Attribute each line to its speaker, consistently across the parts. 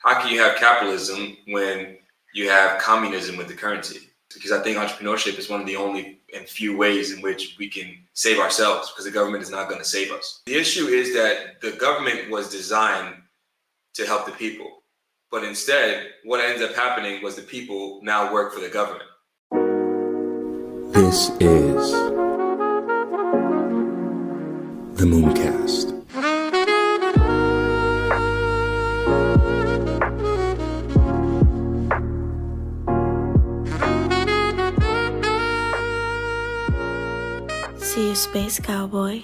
Speaker 1: how can you have capitalism when you have communism with the currency? Because I think entrepreneurship is one of the only and few ways in which we can save ourselves, because the government is not going to save us. The issue is that the government was designed to help the people, but instead what ends up happening was the people now work for the government.
Speaker 2: This is the Mooncast.
Speaker 3: See you, Space Cowboy.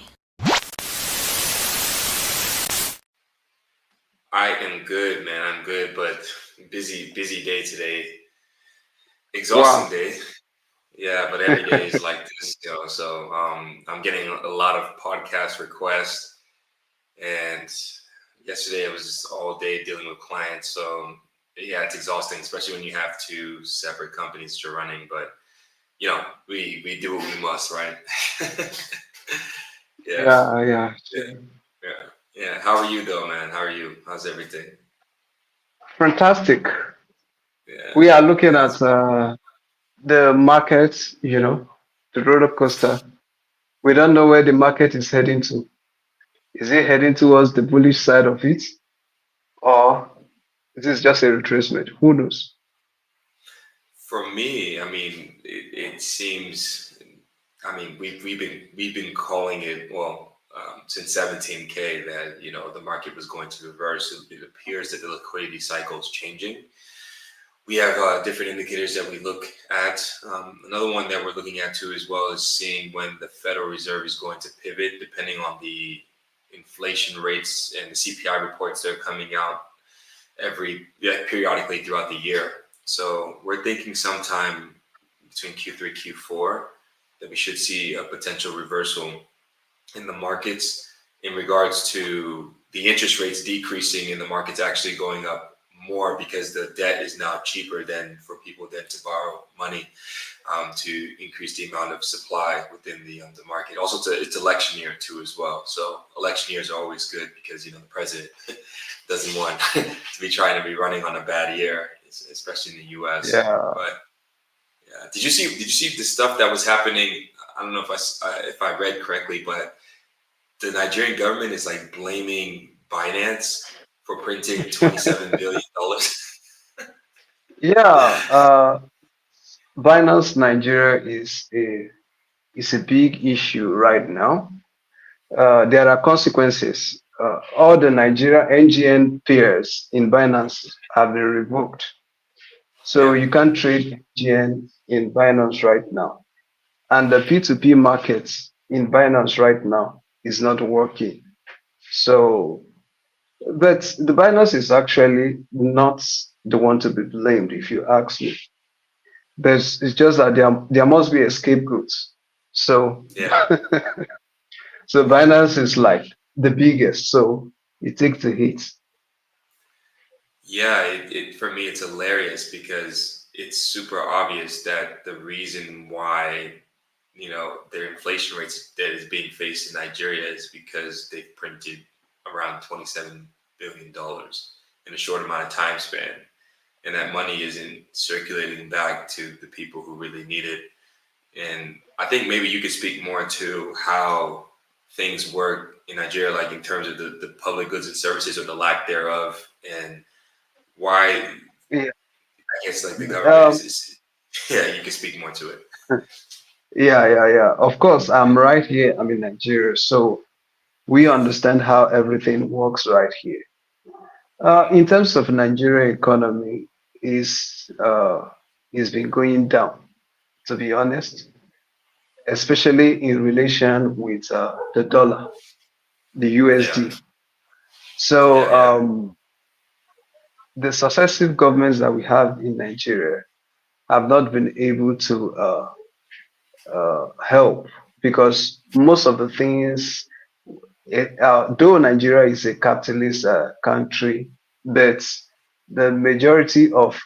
Speaker 1: I am good, man. I'm good, but busy day today. Exhausting day. Yeah, but every day is like this, So I'm getting a lot of podcast requests, and yesterday I was just all day dealing with clients. So yeah, it's exhausting, especially when you have two separate companies you're running. But we do what we must, right?
Speaker 4: Yeah.
Speaker 1: Yeah. How are you though, man? How are you? How's everything?
Speaker 4: Fantastic.
Speaker 1: Yeah.
Speaker 4: We are looking at the market, the roller coaster. We don't know where the market is heading to. Is it heading towards the bullish side of it, or is this just a retracement? Who knows?
Speaker 1: For me, I mean, it seems. I mean, we've been calling it since 17K that the market was going to reverse. It appears that the liquidity cycle is changing. We have different indicators that we look at. Another one that we're looking at too, as well, is seeing when the Federal Reserve is going to pivot, depending on the inflation rates and the CPI reports that are coming out periodically throughout the year. So we're thinking sometime between Q3 and Q4 that we should see a potential reversal in the markets in regards to the interest rates decreasing and the markets actually going up more, because the debt is now cheaper than for people then to borrow money to increase the amount of supply within the market. Also, it's election year too as well. So election years are always good because the president doesn't want to be trying to be running on a bad year, especially in the U.S.
Speaker 4: Yeah.
Speaker 1: But yeah, did you see the stuff that was happening? I don't know if I read correctly, but the Nigerian government is like blaming Binance for printing $27 billion.
Speaker 4: Yeah. Binance Nigeria is a big issue right now. There are consequences. All the Nigeria NGN pairs in Binance have been revoked. So you can't trade NGN in Binance right now. And the P2P market in Binance right now is not working. So, but the Binance is actually not the one to be blamed, if you ask me. It's just that there must be a scapegoat. So, so Binance is like the biggest, so it takes the hit.
Speaker 1: Yeah, for me it's hilarious because it's super obvious that the reason why their inflation rates that is being faced in Nigeria is because they've printed around $27 billion in a short amount of time span, and that money isn't circulating back to the people who really need it. And I think maybe you could speak more to how things work in Nigeria, like in terms of the public goods and services or the lack thereof, and why I guess like the government is you can speak more to it.
Speaker 4: Yeah. Of course, I'm right here. I'm in Nigeria, so we understand how everything works right here. In terms of Nigeria economy, is been going down, to be honest, especially in relation with the dollar, the USD. So the successive governments that we have in Nigeria have not been able to help, because most of the things, though Nigeria is a capitalist country, but the majority of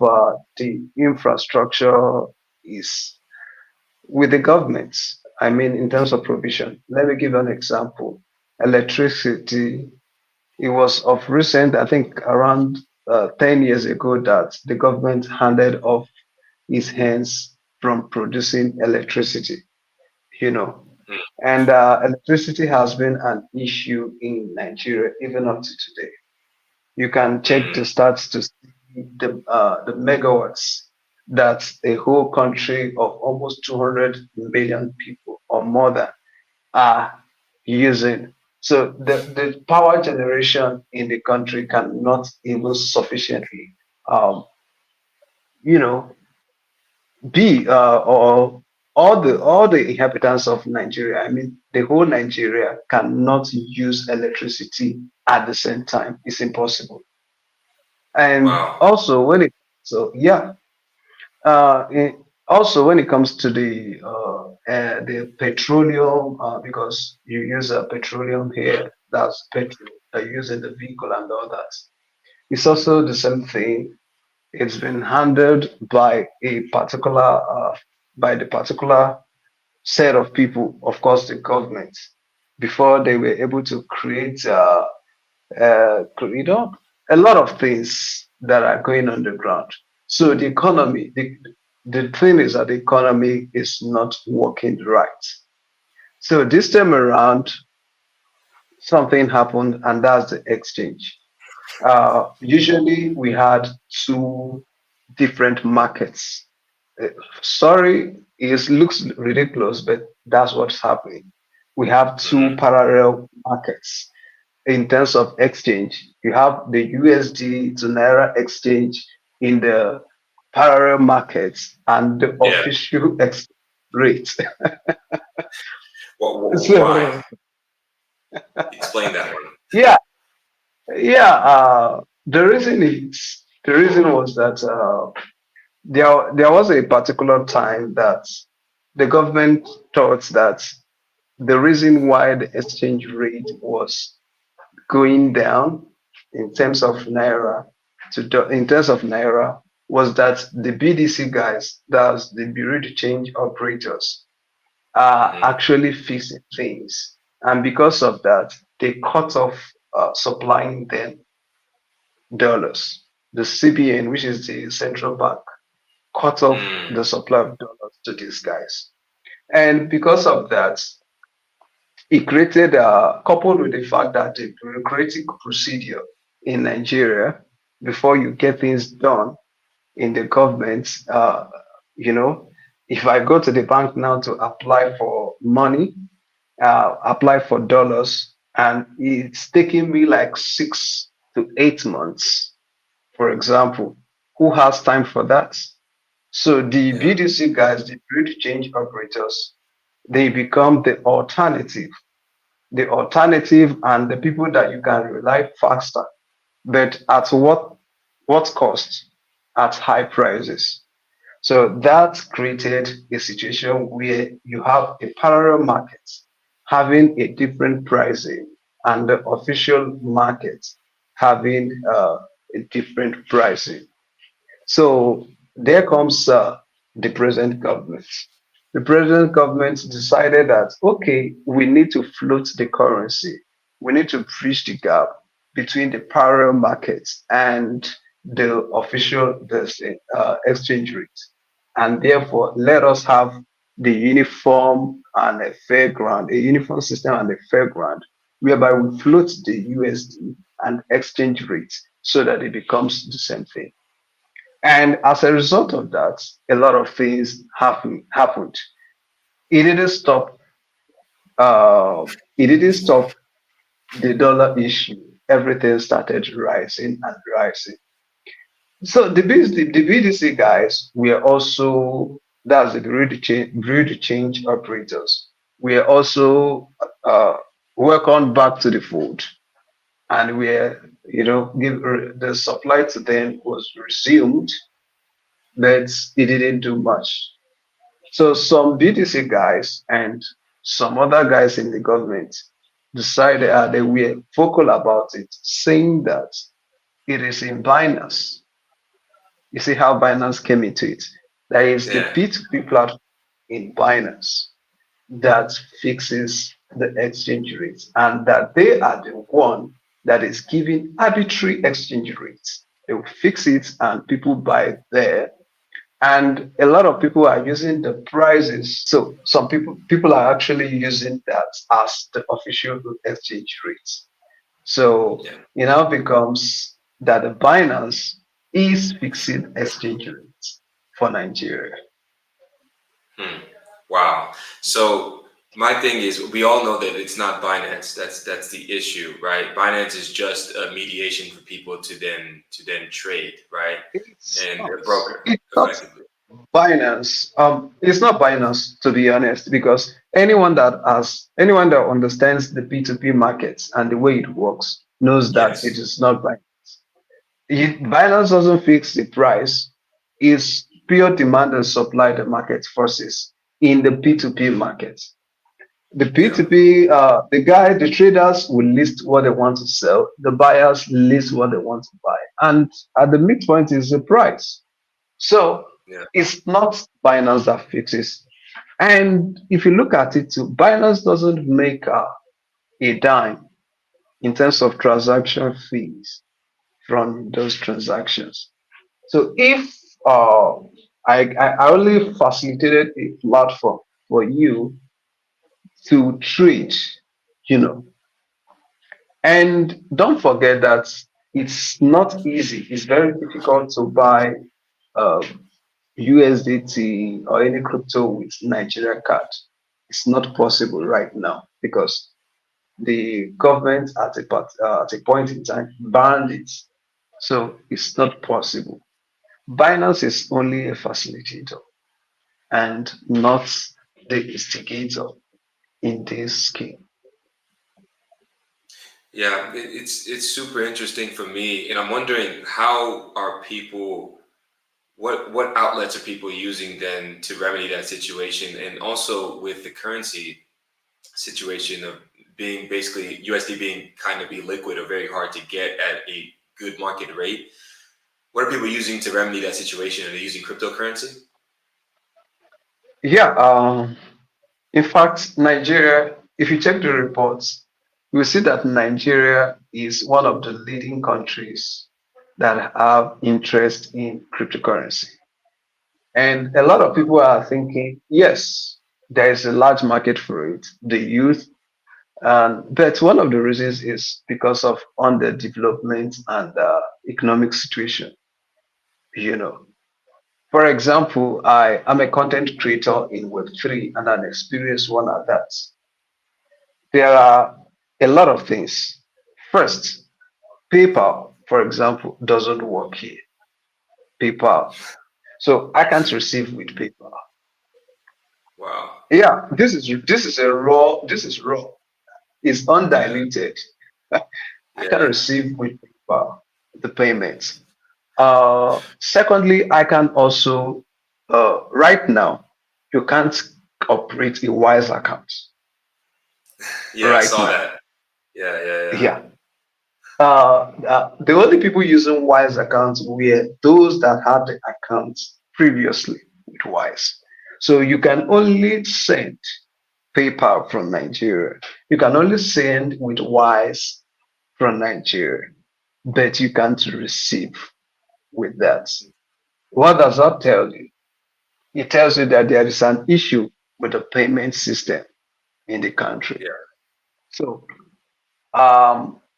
Speaker 4: the infrastructure is with the government. I mean, in terms of provision. Let me give an example. Electricity, it was of recent, I think around 10 years ago that the government handed off its hands from producing electricity, you know.
Speaker 1: mm,
Speaker 4: And electricity has been an issue in Nigeria even up to today. You can check
Speaker 1: mm,
Speaker 4: the stats to see the megawatts that a whole country of almost 200 million people or more than are using. So the power generation in the country cannot even sufficiently, um, you know, be or all the inhabitants of Nigeria. I mean, the whole Nigeria cannot use electricity at the same time. It's impossible. And
Speaker 1: wow.
Speaker 4: also when it so yeah, also when it comes to the petroleum, because you use petroleum here, that's petrol that you use in the vehicle and all that. It's also the same thing. It's been handled by by the particular set of people, of course, the government, before they were able to create you know, a lot of things that are going on the ground. So the economy, the thing is that the economy is not working right. So this time around, something happened, and that's the exchange. Usually, we had two different markets. Uh, Sorry, it looks ridiculous, but that's what's happening. We have two
Speaker 1: Mm-hmm.
Speaker 4: parallel markets in terms of exchange. You have the USD to Naira exchange in the parallel markets and the
Speaker 1: Yeah.
Speaker 4: official rate.
Speaker 1: Why?
Speaker 4: So
Speaker 1: Explain that one.
Speaker 4: yeah, yeah. The reason was that there was a particular time that the government thought that the reason why the exchange rate was going down in terms of naira in terms of naira was that the BDC guys, that's the bureau de change operators, are
Speaker 1: Mm-hmm.
Speaker 4: actually fixing things, and because of that, they cut off supplying them dollars. The CBN, which is the central bank, cut off
Speaker 1: Mm,
Speaker 4: the supply of dollars to these guys, and because of that, it created, coupled with the fact that the bureaucratic procedure in Nigeria before you get things done in the government, you know, if I go to the bank now to apply for money, apply for dollars, and it's taking me like 6 to 8 months, for example, who has time for that? So the
Speaker 1: yeah.
Speaker 4: BDC guys, the bureau change operators, they become the alternative and the people that you can rely faster, but at what cost? At high prices. So that created a situation where you have a parallel market having a different pricing and the official market having a different pricing. So there comes the present government. The present government decided that, okay, we need to float the currency. We need to bridge the gap between the parallel markets and the official exchange rate. And therefore, let us have the uniform and a fair ground, a uniform system and a fair ground, whereby we float the USD and exchange rate so that it becomes the same thing. And as a result of that, a lot of things happened. It didn't stop. It didn't stop the dollar issue. Everything started rising and rising. So the BDC guys were also, that's the bureau de change operators. Were also welcomed back to the fold, and the supply to them was resumed, but it didn't do much. So some BTC guys and some other guys in the government decided, they were vocal about it, saying that it is in Binance. You see how Binance came into it. That is the
Speaker 1: Yeah.
Speaker 4: P2P platform in Binance that fixes the exchange rates, and that they are the one that is giving arbitrary exchange rates. They will fix it and people buy it there. And a lot of people are using the prices. So some people are actually using that as the official exchange rates. So
Speaker 1: Yeah.
Speaker 4: it now becomes that the Binance is fixing exchange rates for Nigeria.
Speaker 1: Hmm. Wow. So my thing is, we all know that it's not Binance. That's the issue, right? Binance is just a mediation for people to then trade, right?
Speaker 4: It's
Speaker 1: And
Speaker 4: not.
Speaker 1: a broker,
Speaker 4: It's not
Speaker 1: effectively.
Speaker 4: Binance. It's not Binance to be honest, because anyone that understands the P2P markets and the way it works knows that it
Speaker 1: Yes.
Speaker 4: is not Binance. Binance doesn't fix the price. It's pure demand and supply the market forces in the P2P market. The
Speaker 1: Yeah.
Speaker 4: P2P, the traders will list what they want to sell. The buyers list what they want to buy. And at the midpoint is the price. So
Speaker 1: Yeah.
Speaker 4: it's not Binance that fixes. And if you look at it too, Binance doesn't make a dime in terms of transaction fees from those transactions. So if I only facilitated a platform for you to trade, you know, and don't forget that it's not easy. It's very difficult to buy USDT or any crypto with Nigeria card. It's not possible right now because the government at a point in time banned it. So it's not possible. Binance is only a facilitator and not the instigator in this scheme.
Speaker 1: Yeah. It's super interesting for me, and I'm wondering how are people. What outlets are people using then to remedy that situation, and also with the currency situation of being basically USD being kind of illiquid or very hard to get at a good market rate. What are people using to remedy that situation? Are they using cryptocurrency?
Speaker 4: Yeah, in fact, Nigeria, if you check the reports, you will see that Nigeria is one of the leading countries that have interest in cryptocurrency. And a lot of people are thinking, yes, there is a large market for it, the youth. But one of the reasons is because of underdevelopment and economic situation. You know, for example, I am a content creator in Web3 and an experienced one at that. There are a lot of things. First, PayPal, for example, doesn't work here. PayPal. So I can't receive with PayPal.
Speaker 1: Wow.
Speaker 4: Yeah, this is raw. It's
Speaker 1: Yeah.
Speaker 4: undiluted. I can
Speaker 1: Yeah.
Speaker 4: receive with PayPal the payments. Secondly, I can also right now you can't operate a Wise account
Speaker 1: Yeah. I
Speaker 4: right
Speaker 1: saw
Speaker 4: now.
Speaker 1: that. Yeah. Yeah. Yeah.
Speaker 4: Yeah. The only people using Wise accounts were those that had the accounts previously with Wise. So you can only send PayPal from Nigeria. You can only send with Wise from Nigeria, but you can't receive with that. What does that tell you? It tells you that there is an issue with the payment system in the country.
Speaker 1: Yeah.
Speaker 4: So,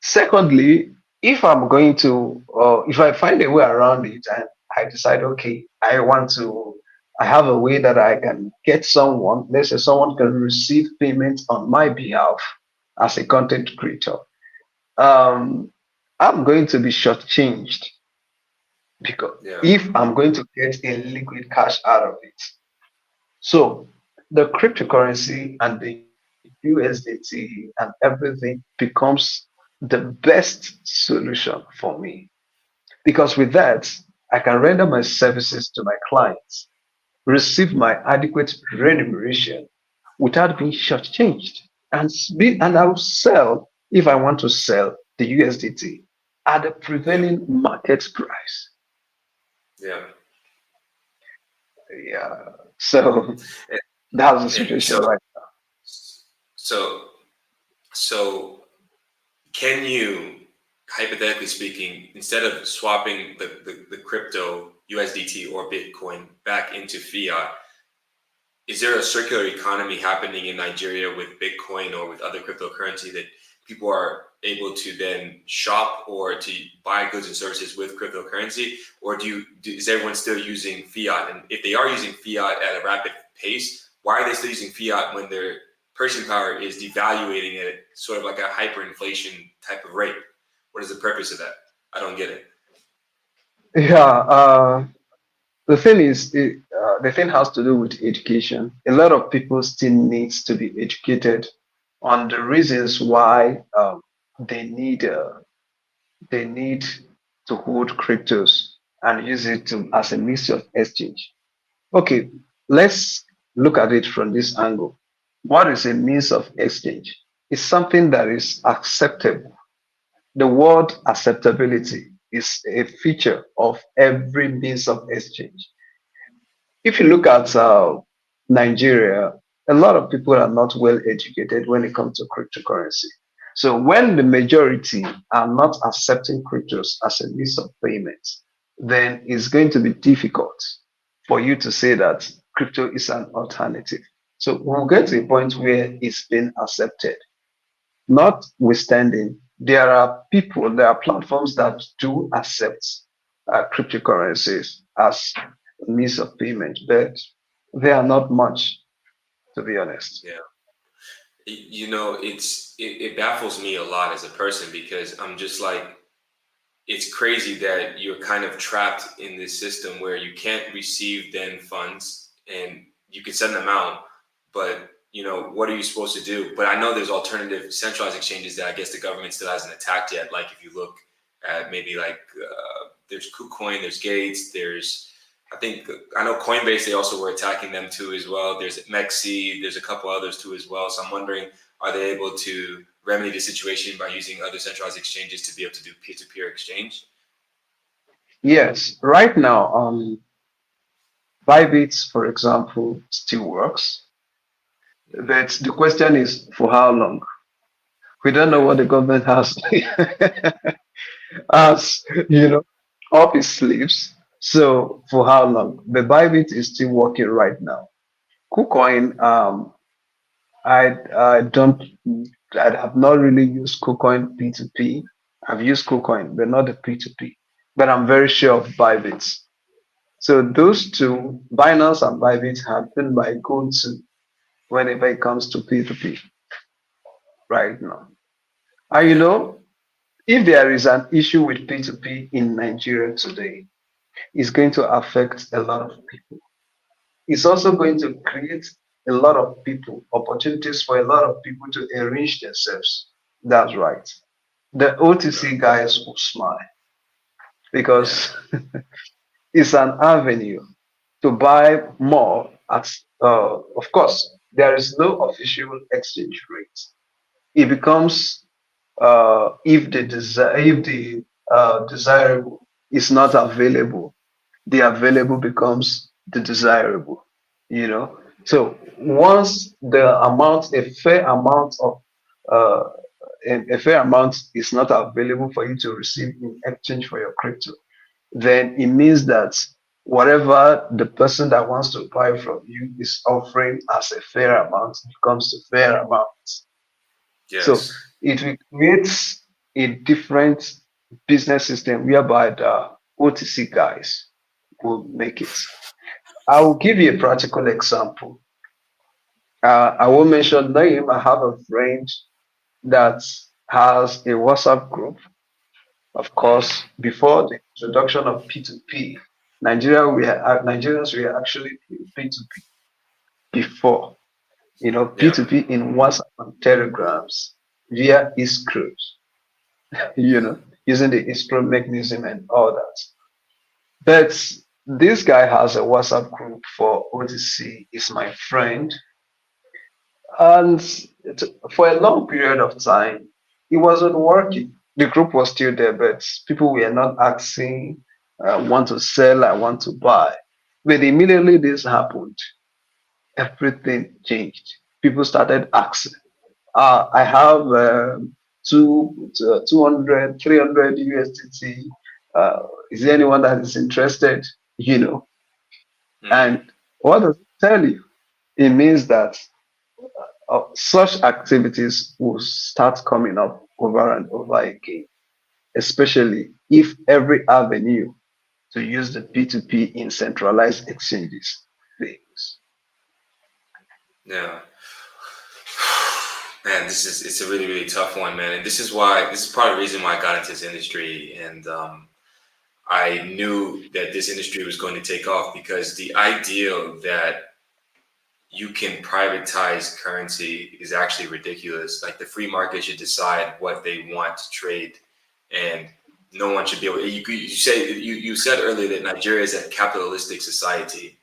Speaker 4: secondly, if I find a way around it and I decide, okay, I have a way that I can get someone, let's say someone can receive payment on my behalf as a content creator, um, I'm going to be shortchanged because
Speaker 1: Yeah.
Speaker 4: if I'm going to get a liquid cash out of it. So the cryptocurrency and the USDT and everything becomes the best solution for me because with that, I can render my services to my clients, receive my adequate remuneration without being shortchanged, and I will sell if I want to sell the USDT at the
Speaker 1: Yeah.
Speaker 4: prevailing market price.
Speaker 1: Yeah.
Speaker 4: Yeah. So
Speaker 1: And,
Speaker 4: that's the
Speaker 1: and
Speaker 4: situation right
Speaker 1: so, so can you? hypothetically speaking, instead of swapping the crypto USDT or Bitcoin back into fiat, is there a circular economy happening in Nigeria with Bitcoin or with other cryptocurrency that people are able to then shop or to buy goods and services with cryptocurrency? Or is everyone still using fiat? And if they are using fiat at a rapid pace, why are they still using fiat when their purchasing power is devaluating at sort of like a hyperinflation type of rate? What is the purpose of that? I don't get it.
Speaker 4: Yeah, the thing is, the thing has to do with education. A lot of people still needs to be educated on the reasons why they need uh, they need to hold cryptos and use it as a means of exchange. Okay, let's look at it from this angle. What is a means of exchange? It's something that is acceptable. The word acceptability is a feature of every means of exchange. If you look at Nigeria, a lot of people are not well educated when it comes to cryptocurrency. So when the majority are not accepting cryptos as a means of payment, then it's going to be difficult for you to say that crypto is an alternative. So we'll get to a point where it's been accepted. Notwithstanding, there are platforms that do accept cryptocurrencies as a means of payment, but they are not much, to be honest.
Speaker 1: Yeah. It baffles me a lot as a person because I'm just like, it's crazy that you're kind of trapped in this system where you can't receive then funds and you can send them out, but what are you supposed to do? But I know there's alternative centralized exchanges that I guess the government still hasn't attacked yet. Like if you look at maybe like there's KuCoin, there's Gates, I know Coinbase, they also were attacking them too as well. There's Mexi, there's a couple others too as well. So I'm wondering, are they able to remedy the situation by using other centralized exchanges to be able to do peer-to-peer exchange?
Speaker 4: Yes, right now, Bybit, for example, still works, but the question is for how long? We don't know
Speaker 1: Yeah,
Speaker 4: what the government has has, you know, up its sleeves. So for how long? The Bybit is still working right now. KuCoin, I don't I have not really used KuCoin P2P. I've used KuCoin, but not the P2P. But I'm very sure of Bybit. So those two, Binance and Bybit, have been my go-to whenever it comes to P2P right now. And
Speaker 1: yeah,
Speaker 4: if there is an issue with P2P in Nigeria today, it's going to affect a lot of people. It's also going to create a lot of people, opportunities for a lot of people to enrich themselves. That's right. The OTC guys will smile
Speaker 1: yeah,
Speaker 4: because it's an avenue to buy more at, of course, there is no official exchange rate. It becomes if the desirable is not available, the available becomes the desirable. You know, so once a fair amount of uh, a fair amount is not available for you to receive in exchange for your crypto, then it means that whatever the person that wants to buy from you is offering as a fair amount becomes a fair amount. So
Speaker 1: yes,
Speaker 4: it will create a different business system whereby the OTC guys will make it. I will give you a practical example. I will mention name. I have a friend that has a WhatsApp group. Of
Speaker 1: mm,
Speaker 4: course, before the introduction of P2P, Nigerians were actually P2P before.
Speaker 1: yeah,
Speaker 4: P2P in WhatsApp and Telegrams via escrows, using the escrow mechanism and all that. But this guy has a WhatsApp group for OTC, is my friend, and for a long period of time, it wasn't working. The group was still there, but people were not asking, want to sell, I want to buy. But immediately this happened, everything changed. People started asking. I have 200, 300 USDT. Is there anyone that is interested? You know,
Speaker 1: Mm.
Speaker 4: and what does it tell you? It means that such activities will start coming up over and over again, especially if every avenue to use the P2P in centralized exchanges fails.
Speaker 1: Yeah. Man, it's a really really tough one, man, and this is part of the reason why I got into this industry, and I knew that this industry was going to take off because the ideal that you can privatize currency is actually ridiculous. Like the free market should decide what they want to trade, and no one should be able. You said earlier that Nigeria is a capitalistic society.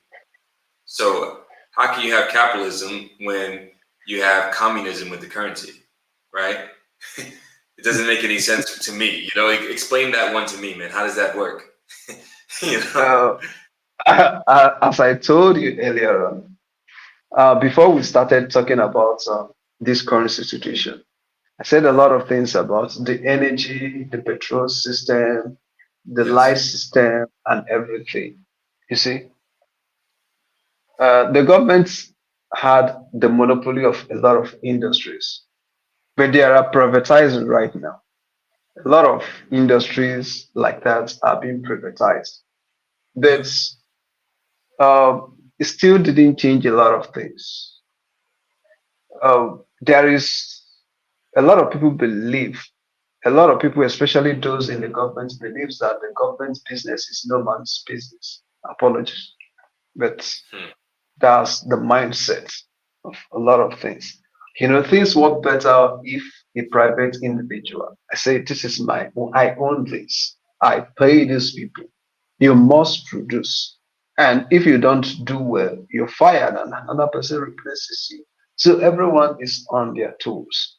Speaker 1: So how can you have capitalism when you have communism with the currency, right? It doesn't make any sense to me. Explain that one to me, man. How does that work? you know?
Speaker 4: Uh, as I told you earlier on, before we started talking about this current situation, I said a lot of things about the energy, the petrol system, the light
Speaker 1: Yes.
Speaker 4: system, and everything. You see, the government had the monopoly of a lot of industries, but they are privatizing right now. A lot of industries like that are being privatized,
Speaker 1: Yeah.
Speaker 4: but it still didn't change a lot of things. There is a lot of people believe, a lot of people, especially those in the government, believes that the government's business is no man's business. Apologies, but
Speaker 1: Hmm.
Speaker 4: that's the mindset of a lot of things. Things work better if a private individual. I say, this is my own, I own this. I pay these people. You must produce. And if you don't do well, you're fired and another person replaces you. So everyone is on their toes.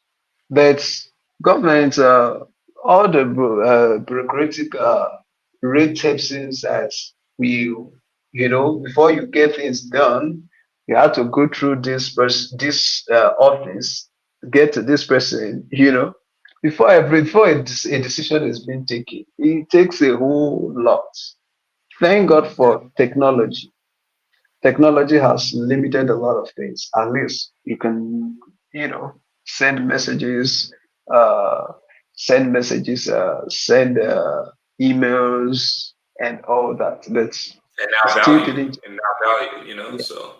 Speaker 4: But government, all the bureaucratic red tape since as before you get things done, you have to go through this office, get to this person, before a decision is being taken. It takes a whole lot. Thank God
Speaker 1: Yeah.
Speaker 4: for technology. Technology has limited a lot of things. At least you can, send messages, uh, send emails, and all that. But
Speaker 1: And
Speaker 4: it
Speaker 1: now
Speaker 4: still
Speaker 1: value.
Speaker 4: didn't.
Speaker 1: And now value.
Speaker 4: Yeah.
Speaker 1: So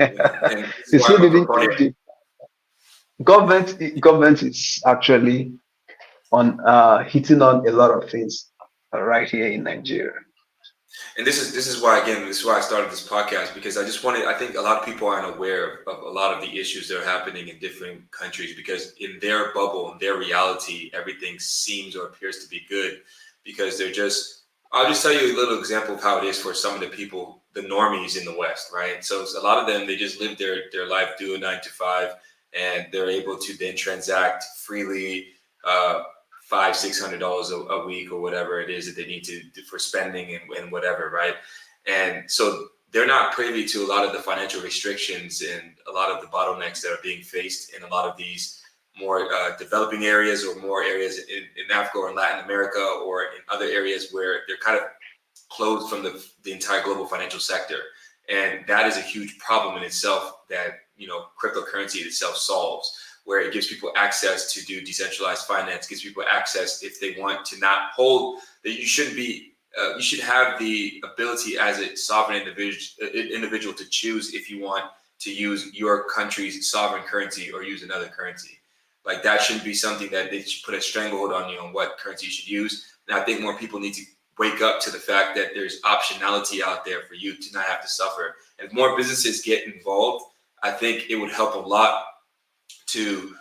Speaker 1: yeah. And this is
Speaker 4: It
Speaker 1: why
Speaker 4: still
Speaker 1: I'm a
Speaker 4: didn't
Speaker 1: proponent.
Speaker 4: change it. Government is actually on hitting on a lot of things right here in Nigeria.
Speaker 1: And this is why, again, this is why I started this podcast, because I think a lot of people aren't aware of a lot of the issues that are happening in different countries, because in their bubble, in their reality, everything seems or appears to be good, because I'll just tell you a little example of how it is for some of the people, the normies in the West, right? So a lot of them, they just live their life, do a 9 to 5, and they're able to then transact freely, uh, $500-600 a week or whatever it is that they need to do for spending and whatever, right? And so they're not privy to a lot of the financial restrictions and a lot of the bottlenecks that are being faced in a lot of these more developing areas, or more areas in Africa or in Latin America, or in other areas where they're kind of closed from the entire global financial sector. And that is a huge problem in itself that, cryptocurrency itself solves, where it gives people access to do decentralized finance, gives people access if they want to not hold that you should have the ability as a sovereign individual to choose if you want to use your country's sovereign currency or use another currency. Like that shouldn't be something that they should put a stranglehold on you on what currency you should use. And I think more people need to wake up to the fact that there's optionality out there for you to not have to suffer. And if more businesses get involved, I think it would help a lot to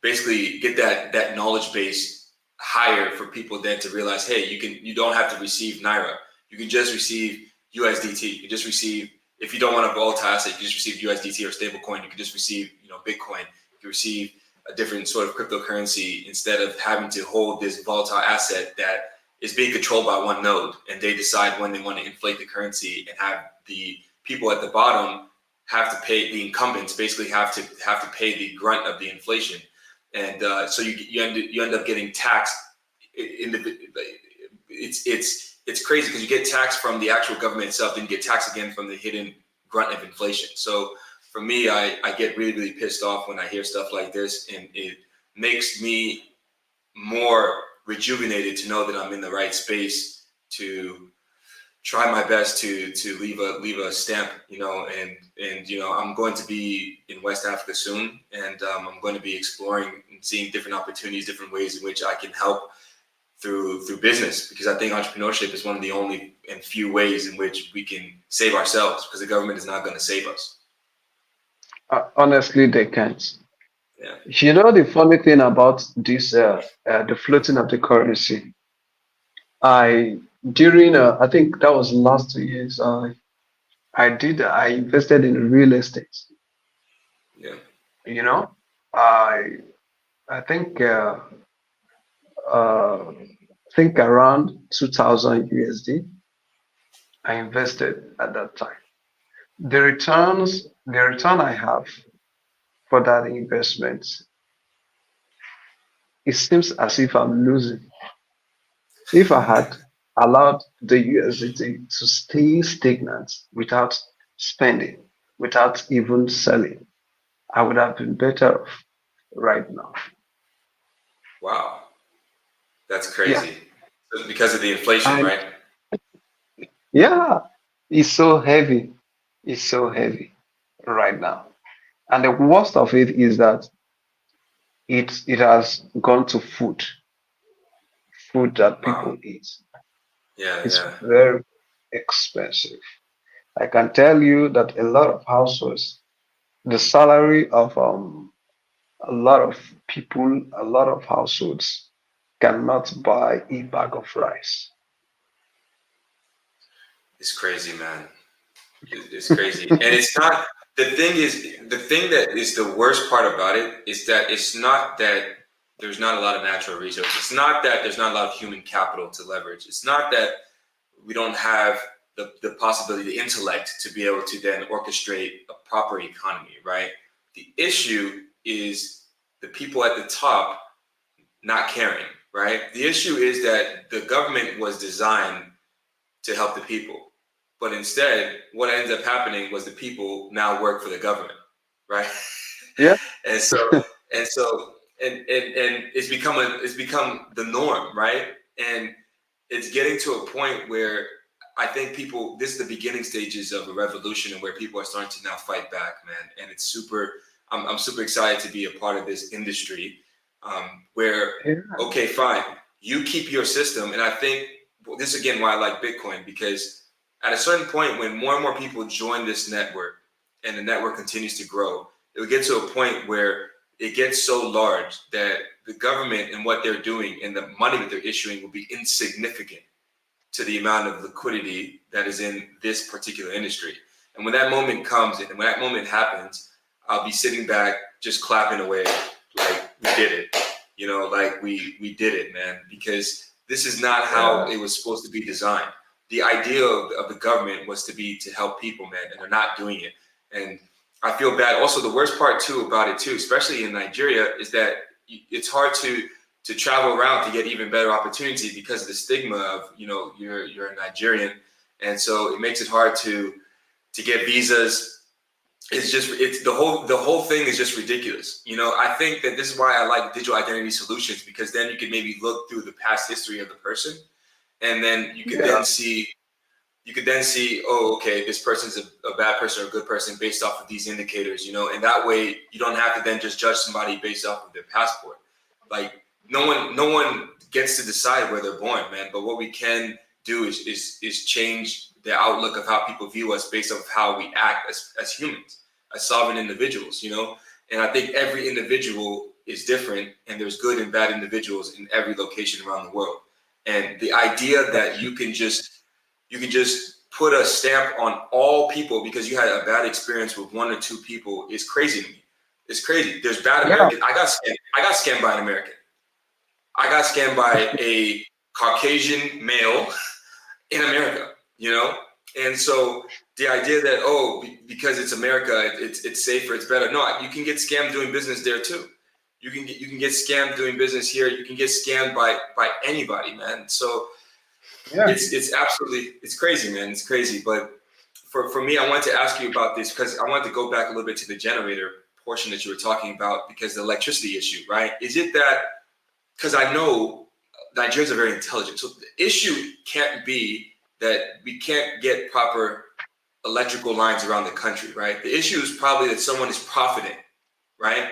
Speaker 1: basically get that knowledge base higher for people then to realize, hey, you don't have to receive Naira. You can just receive USDT. You can just receive, if you don't want a volatile asset, you can just receive USDT or stablecoin. You can just receive, Bitcoin. You can receive a different sort of cryptocurrency instead of having to hold this volatile asset that is being controlled by one node, and they decide when they want to inflate the currency and have the people at the bottom have to pay, the incumbents basically have to pay the grunt of the inflation. and so you end up getting taxed. It's crazy because you get taxed from the actual government itself, then you get taxed again from the hidden grunt of inflation. So for me, I get really, really pissed off when I hear stuff like this, and it makes me more rejuvenated to know that I'm in the right space to try my best to leave a stamp, and I'm going to be in West Africa soon, and I'm going to be exploring and seeing different opportunities, different ways in which I can help through business, because I think entrepreneurship is one of the only and few ways in which we can save ourselves, because the government is not going to save us.
Speaker 4: Honestly, they can't.
Speaker 1: Yeah.
Speaker 4: You know the funny thing about this, the floating of the currency. I during I think that was last 2 years. I invested in real estate.
Speaker 1: Yeah.
Speaker 4: You know, I I uh, think around 2000 USD. I invested at that time. The return I have for that investment, it seems as if I'm losing. If I had allowed the USDT to stay stagnant without spending, without even selling, I would have been better off right now.
Speaker 1: Wow, that's
Speaker 4: Yeah.
Speaker 1: crazy. Because of the inflation,
Speaker 4: And
Speaker 1: right?
Speaker 4: yeah, it's so heavy. It's so heavy right now. And the worst of it is that it has gone to food that
Speaker 1: Wow.
Speaker 4: people eat.
Speaker 1: Yeah,
Speaker 4: It's
Speaker 1: yeah.
Speaker 4: very expensive. I can tell you that a lot of households, the salary of a lot of people, a lot of households cannot buy a bag of rice.
Speaker 1: It's crazy, man. It's crazy. And it's not, the thing that is the worst part about it is that it's not that there's not a lot of natural resources. It's not that there's not a lot of human capital to leverage. It's not that we don't have the possibility, the intellect to be able to then orchestrate a proper economy, right? The issue is the people at the top not caring, right? The issue is that the government was designed to help the people. But instead, what ends up happening was the people now work for the government, right?
Speaker 4: Yeah,
Speaker 1: and so and so and it's become the norm, right? And it's getting to a point where I think people, this is the beginning stages of a revolution, and where people are starting to now fight back, man. And it's super, I'm super excited to be a part of this industry, where,
Speaker 4: yeah,
Speaker 1: okay, fine, you keep your system. And I think, well, this is again why I like Bitcoin, because at a certain point, when more and more people join this network and the network continues to grow, it will get to a point where it gets so large that the government and what they're doing and the money that they're issuing will be insignificant to the amount of liquidity that is in this particular industry. And when that moment comes, and when that moment happens, I'll be sitting back just clapping away like we did it. Like we did it, man, because this is not how
Speaker 4: yeah,
Speaker 1: it was supposed to be designed. The idea of the government was to be to help people, man, and they're not doing it. And I feel bad. Also, the worst part too about it too, especially in Nigeria, is that it's hard to travel around to get even better opportunity because of the stigma of, you're a Nigerian, and so it makes it hard to get visas. It's the whole thing is just ridiculous. I think that this is why I like digital identity solutions, because then you can maybe look through the past history of the person, and then
Speaker 4: yeah.
Speaker 1: you could then see, oh, okay, this person's a bad person or a good person based off of these indicators, and that way you don't have to then just judge somebody based off of their passport. Like, no one gets to decide where they're born, man. But what we can do is change the outlook of how people view us based off how we act as humans, as sovereign individuals. And I think every individual is different, and there's good and bad individuals in every location around the world. And the idea that you can just put a stamp on all people because you had a bad experience with one or two people is crazy to me. It's crazy. There's bad
Speaker 4: Yeah.
Speaker 1: Americans. I got scammed by an American. I got scammed by a Caucasian male in America. And so the idea that, oh, because it's America, it's safer, it's better. No, you can get scammed doing business there too. you can get scammed doing business here. You can get scammed by anybody, man. So
Speaker 4: Yeah.
Speaker 1: it's crazy, man. It's crazy. But for me, I wanted to ask you about this because I wanted to go back a little bit to the generator portion that you were talking about, because the electricity issue, right? Is it that, because I know Nigerians are very intelligent, so the issue can't be that we can't get proper electrical lines around the country, right? The issue is probably that someone is profiting, right,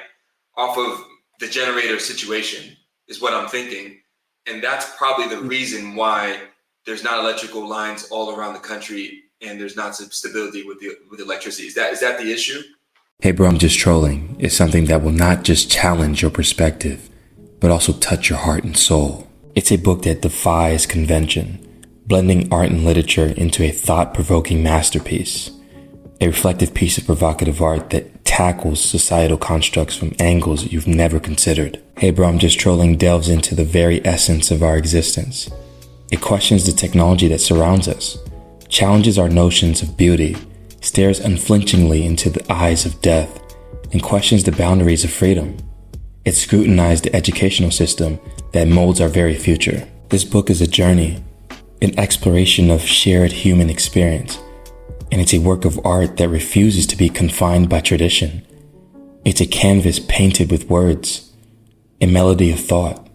Speaker 1: off of the generator situation, is what I'm thinking. And that's probably the reason why there's not electrical lines all around the country and there's not some stability with the electricity. Is that the issue?
Speaker 2: Hey bro, I'm just trolling is something that will not just challenge your perspective, but also touch your heart and soul. It's a book that defies convention, blending art and literature into a thought-provoking masterpiece. A reflective piece of provocative art that tackles societal constructs from angles you've never considered. Hey bro, I'm just trolling delves into the very essence of our existence. It questions the technology that surrounds us, challenges our notions of beauty, stares unflinchingly into the eyes of death, and questions the boundaries of freedom. It scrutinized the educational system that molds our very future. This book is a journey, an exploration of shared human experience, and it's a work of art that refuses to be confined by tradition. It's a canvas painted with words, a melody of thought,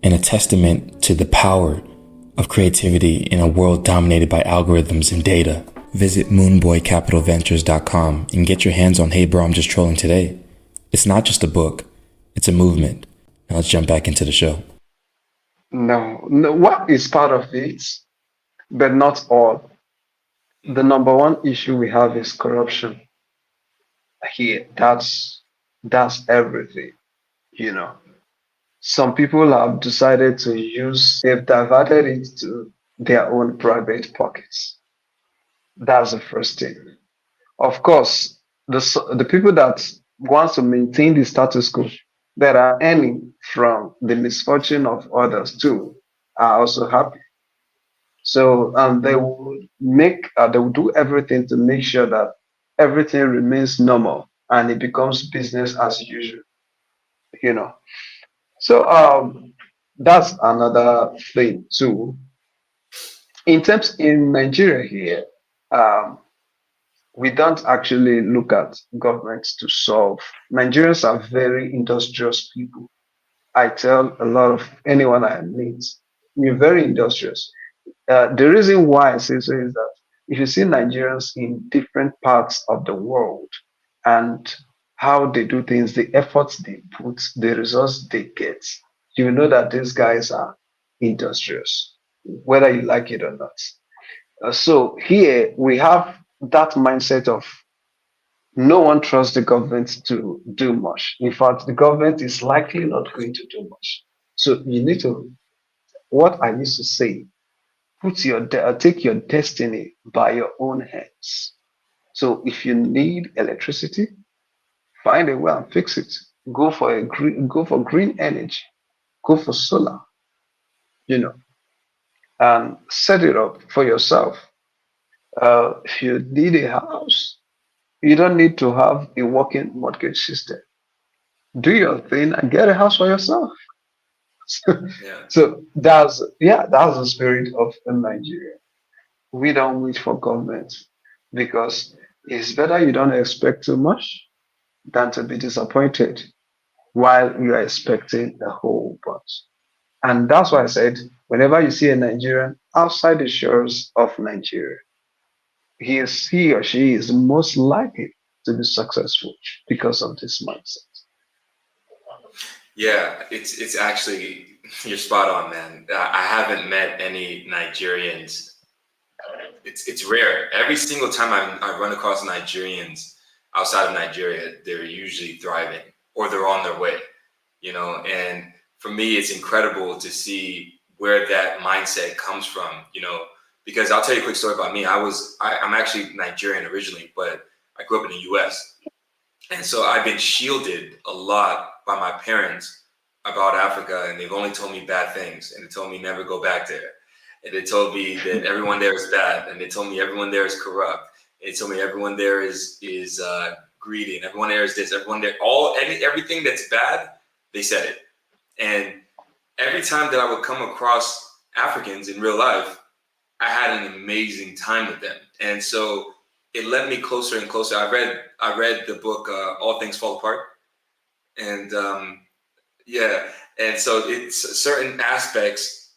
Speaker 2: and a testament to the power of creativity in a world dominated by algorithms and data. Visit moonboycapitalventures.com and get your hands on Hey Bro, I'm Just Trolling today. It's not just a book, it's a movement. Now let's jump back into the show.
Speaker 4: No, what is part of it, but not all. The number one issue we have is corruption. Here, that's everything, you know. Some people have decided to they've diverted it to their own private pockets. That's the first thing. Of course, the people that want to maintain the status quo, that are earning from the misfortune of others too, are also happy. So they will do everything to make sure that everything remains normal and it becomes business as usual, you know. So that's another thing too. In Nigeria here, um, we don't actually look at governments to solve. Nigerians are very industrious people. I tell a lot of anyone I meet, we're very industrious. The reason why I say so is that if you see Nigerians in different parts of the world and how they do things, the efforts they put, the results they get, you know that these guys are industrious, whether you like it or not. So here we have that mindset of no one trusts the government to do much. In fact, the government is likely not going to do much. So you need to, what I used to say, take your destiny by your own hands. So if you need electricity, find a way and fix it. Go for green energy, go for solar, you know, and set it up for yourself. If you need a house, you don't need to have a working mortgage system. Do your thing and get a house for yourself.
Speaker 1: Yeah.
Speaker 4: So that's the spirit of Nigeria. We don't wait for government because it's better you don't expect too much than to be disappointed while you are expecting a whole bunch. And that's why I said whenever you see a Nigerian outside the shores of Nigeria, he or she is most likely to be successful because of this mindset.
Speaker 1: Yeah, it's actually, you're spot on, man. I haven't met any Nigerians. It's rare. Every single time I run across Nigerians outside of Nigeria, they're usually thriving or they're on their way, you know. And for me, it's incredible to see where that mindset comes from, you know, because I'll tell you a quick story about me. I'm actually Nigerian originally, but I grew up in the US. And so I've been shielded a lot by my parents about Africa, and they've only told me bad things, and they told me never go back there. And they told me that everyone there is bad, and they told me everyone there is corrupt. And they told me everyone there is greedy, and everyone there is this, everyone there, everything that's bad. they said it. And every time that I would come across Africans in real life, I had an amazing time with them. And so it led me closer and closer. I read the book All Things Fall Apart. And yeah, and so it's certain aspects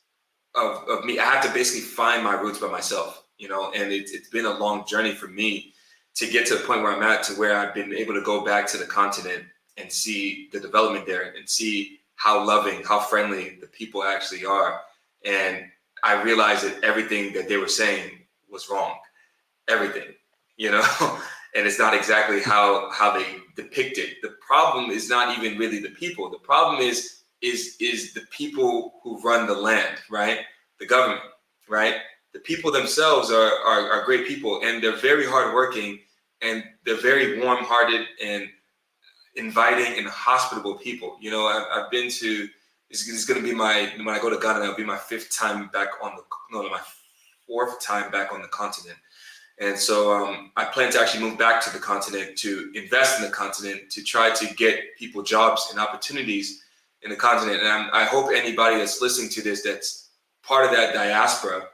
Speaker 1: of me. I have to basically find my roots by myself, and it's been a long journey for me to get to the point where I'm at, to where I've been able to go back to the continent and see the development there and see how loving, how friendly the people actually are. And I realized that everything that they were saying was wrong. Everything, you know, and it's not exactly how they depict it. The problem is not even really the people. The problem is the people who run the land, right? The government, right? The people themselves are great people, and they're very hardworking, and they're very warm-hearted and inviting and hospitable people. I've been to. This is going to be when I go to Ghana, that'll be my fifth time back on the no, my fourth time back on the continent. And so I plan to actually move back to the continent, to invest in the continent, to try to get people jobs and opportunities in the continent. And I hope anybody that's listening to this, that's part of that diaspora,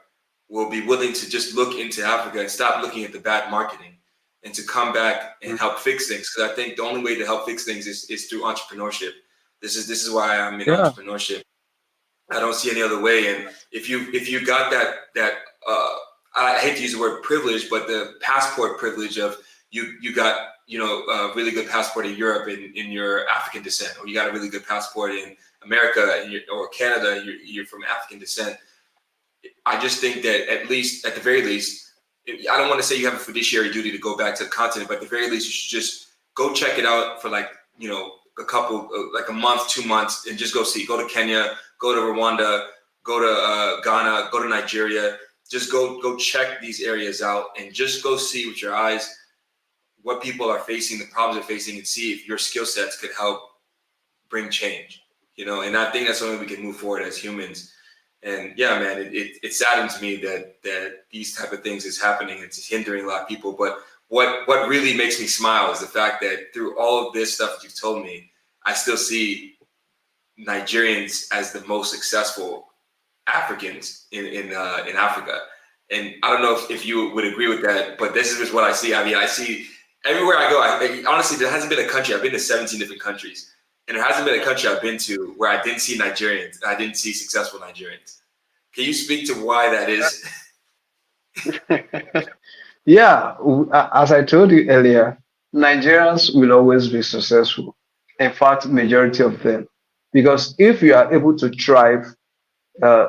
Speaker 1: will be willing to just look into Africa and stop looking at the bad marketing, and to come back and help fix things. Because I think the only way to help fix things is through entrepreneurship. This is why I'm in
Speaker 4: Yeah.
Speaker 1: entrepreneurship. I don't see any other way. And if you got that I hate to use the word privilege, but the passport privilege of you got a really good passport in Europe in your African descent, or you got a really good passport in America or Canada, you're from African descent. I just think that at the very least, I don't want to say you have a fiduciary duty to go back to the continent, but at the very least, you should just go check it out for a couple, like a month, 2 months, and just go see. Go to Kenya, go to Rwanda, go to Ghana, go to Nigeria. Just go check these areas out, and just go see with your eyes what people are facing, the problems they're facing, and see if your skill sets could help bring change. And I think that's the only way we can move forward as humans. And yeah, man, it saddens me that these type of things is happening. It's hindering a lot of people. But what really makes me smile is the fact that through all of this stuff that you've told me, I still see Nigerians as the most successful Africans in Africa. And I don't know if you would agree with that, but this is just what I see. I mean, I see everywhere I go. Honestly, there hasn't been a country. I've been to 17 different countries, and there hasn't been a country I've been to where I didn't see Nigerians. I didn't see successful Nigerians. Can you speak to why that is?
Speaker 4: Yeah, as I told you earlier, Nigerians will always be successful. In fact, majority of them, because if you are able to thrive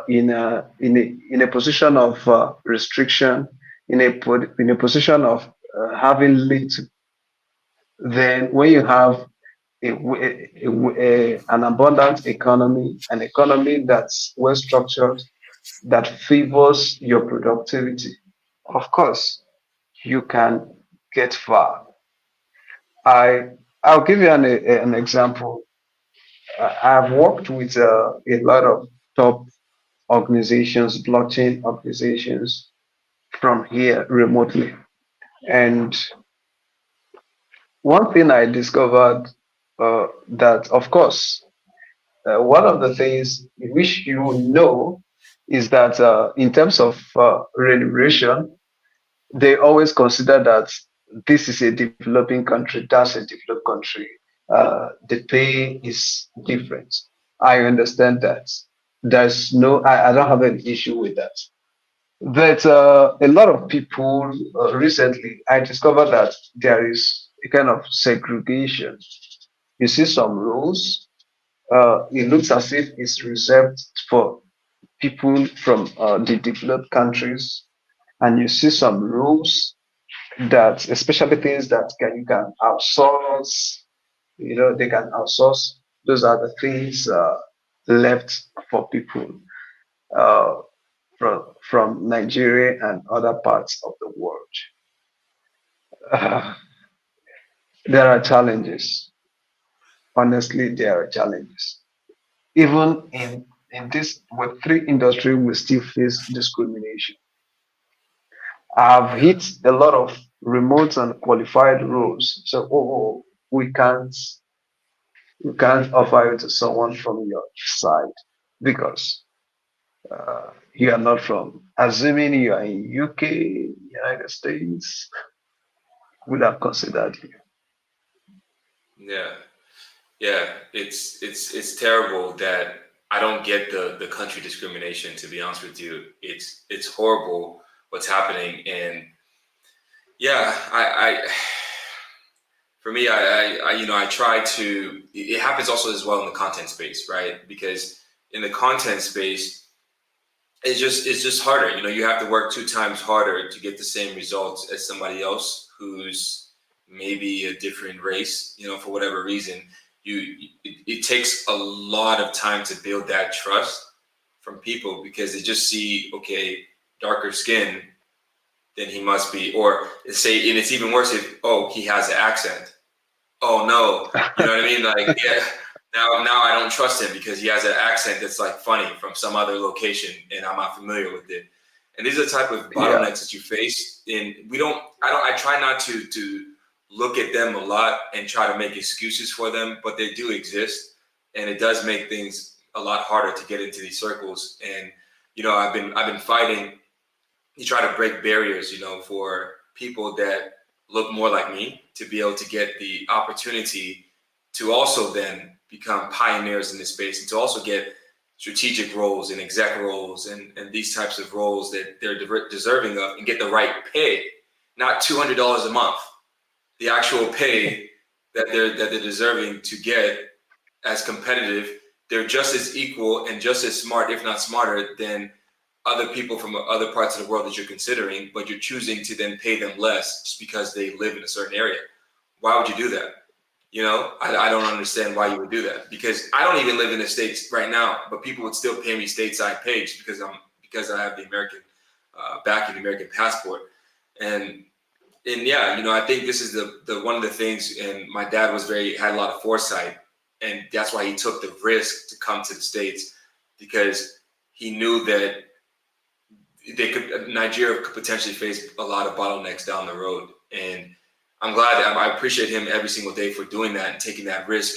Speaker 4: in a position of restriction, in a position of having little, then when you have an abundant economy, an economy that's well structured, that favors your productivity, of course, you can get far. I I'll give you an example. I've worked with a lot of top organizations, blockchain organizations from here remotely. And one thing I discovered that, of course, one of the things which you know is that in terms of remuneration, they always consider that this is a developing country, that's a developed country. The pay is different. I understand that. I don't have an issue with that. But a lot of people recently, I discovered that there is a kind of segregation. You see some rules, it looks as if it's reserved for people from the developed countries, and you see some rules that, especially things that you can outsource, they can outsource. Those are the things left for people uh, from Nigeria and other parts of the world. Uh, there are challenges. Honestly, there are challenges. Even in this Web3 industry, we still face discrimination. I've hit a lot of remote and qualified roles. So, we can't. You can't offer it to someone from your side because you are not from. Assuming you are in UK, United States, would have considered you.
Speaker 1: Yeah. Yeah, it's terrible that I don't get the country discrimination. To be honest with you, it's horrible what's happening, and yeah, I for me, I try to. It happens also as well in the content space, right? Because in the content space, it's just harder. You have to work 2 times harder to get the same results as somebody else who's maybe a different race. For whatever reason, it takes a lot of time to build that trust from people because they just see, okay, darker skin, then he must be, or say, and it's even worse if, oh, he has an accent. Oh no, you know what I mean? Like, yeah, now I don't trust him because he has an accent that's like funny from some other location and I'm not familiar with it. And these are the type of
Speaker 4: Yeah,
Speaker 1: bottlenecks that you face. And I try not to look at them a lot and try to make excuses for them, but they do exist. And it does make things a lot harder to get into these circles. And, I've been fighting you try to break barriers, for people that look more like me to be able to get the opportunity to also then become pioneers in this space and to also get strategic roles and exec roles and these types of roles that they're deserving of and get the right pay, not $200 a month, the actual pay that they're deserving to get as competitive. They're just as equal and just as smart, if not smarter, than other people from other parts of the world that you're considering, but you're choosing to then pay them less just because they live in a certain area. Why would you do that? I don't understand why you would do that because I don't even live in the States right now, but people would still pay me stateside page because I have the American back in the American passport. And yeah, I think this is the one of the things, and my dad had a lot of foresight, and that's why he took the risk to come to the States because he knew that Nigeria could potentially face a lot of bottlenecks down the road. And I'm glad I appreciate him every single day for doing that and taking that risk.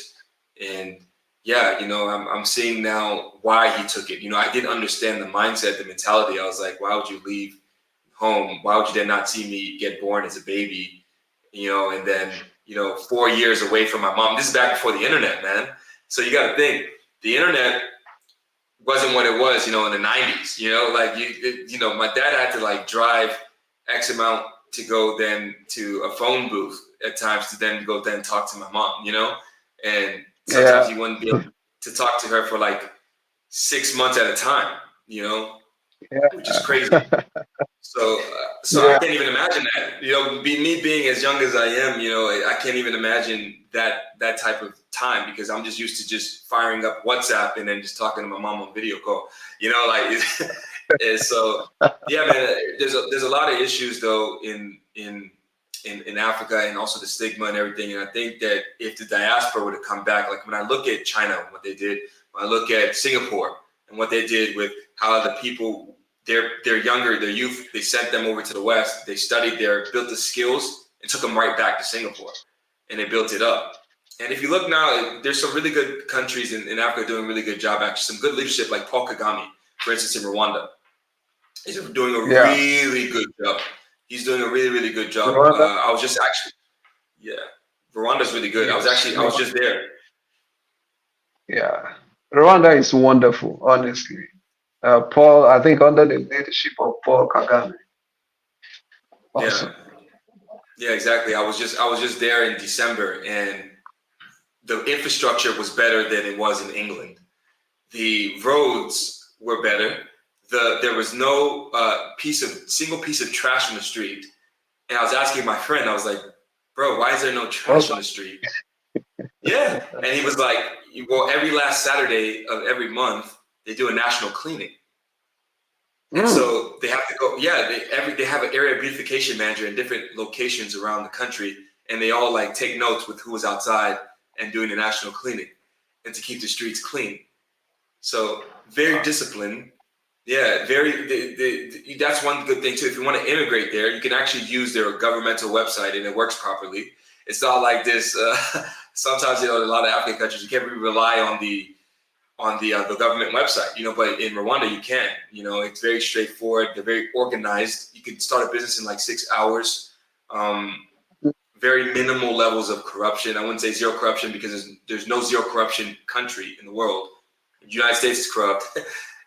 Speaker 1: And yeah, I'm seeing now why he took it. I didn't understand the mindset, the mentality. I was like, why would you leave home? Why would you then not see me get born as a baby? And then, 4 years away from my mom. This is back before the internet, man. So you got to think the internet wasn't what it was, in the 90s, my dad had to like drive X amount to go then to a phone booth at times to then go then talk to my mom, and sometimes
Speaker 4: yeah,
Speaker 1: he wouldn't be able to talk to her for like 6 months at a time, which is crazy.
Speaker 4: yeah,
Speaker 1: So I
Speaker 4: yeah,
Speaker 1: can't even imagine that. Me being as young as I am, I can't even imagine that type of time because I'm just used to just firing up WhatsApp and then just talking to my mom on video call. Like and so yeah, man. There's a lot of issues though in Africa and also the stigma and everything. And I think that if the diaspora were to come back, like when I look at China, what they did, when I look at Singapore and what they did with how the people they're younger, their youth, they sent them over to the West. They studied there, built the skills, and took them right back to Singapore, and they built it up. And if you look now, there's some really good countries in Africa doing a really good job. Actually, some good leadership, like Paul Kagame, for instance, in Rwanda, is doing a
Speaker 4: yeah.
Speaker 1: really good job. He's doing a really, really good job.
Speaker 4: Rwanda,
Speaker 1: I was just actually, yeah, Rwanda's really good.
Speaker 4: yes,
Speaker 1: I was just there.
Speaker 4: yeah. Rwanda is wonderful, honestly. Paul, I think under the leadership of Paul Kagame,
Speaker 1: Yeah,
Speaker 4: awesome.
Speaker 1: yeah, exactly. I was just there in December, and the infrastructure was better than it was in England. The roads were better. There was no single piece of trash on the street. And I was asking my friend, I was like, bro, why is there no trash on
Speaker 4: Awesome.
Speaker 1: the street? Yeah. And he was like, well, every last Saturday of every month, they do a national cleaning. And
Speaker 4: Mm,
Speaker 1: so they have to go, yeah, they have an area beautification manager in different locations around the country. And they all like take notes with who was outside and doing the national cleaning and to keep the streets clean. So very
Speaker 4: wow.
Speaker 1: disciplined. Yeah, that's one good thing too. If you want to immigrate there, you can actually use their governmental website and it works properly. It's not like this sometimes, a lot of African countries, you can't really rely on the government website, but in Rwanda you can. It's very straightforward. They're very organized. You can start a business in like 6 hours. Very minimal levels of corruption. I wouldn't say zero corruption because there's no zero corruption country in the world. The United States is corrupt.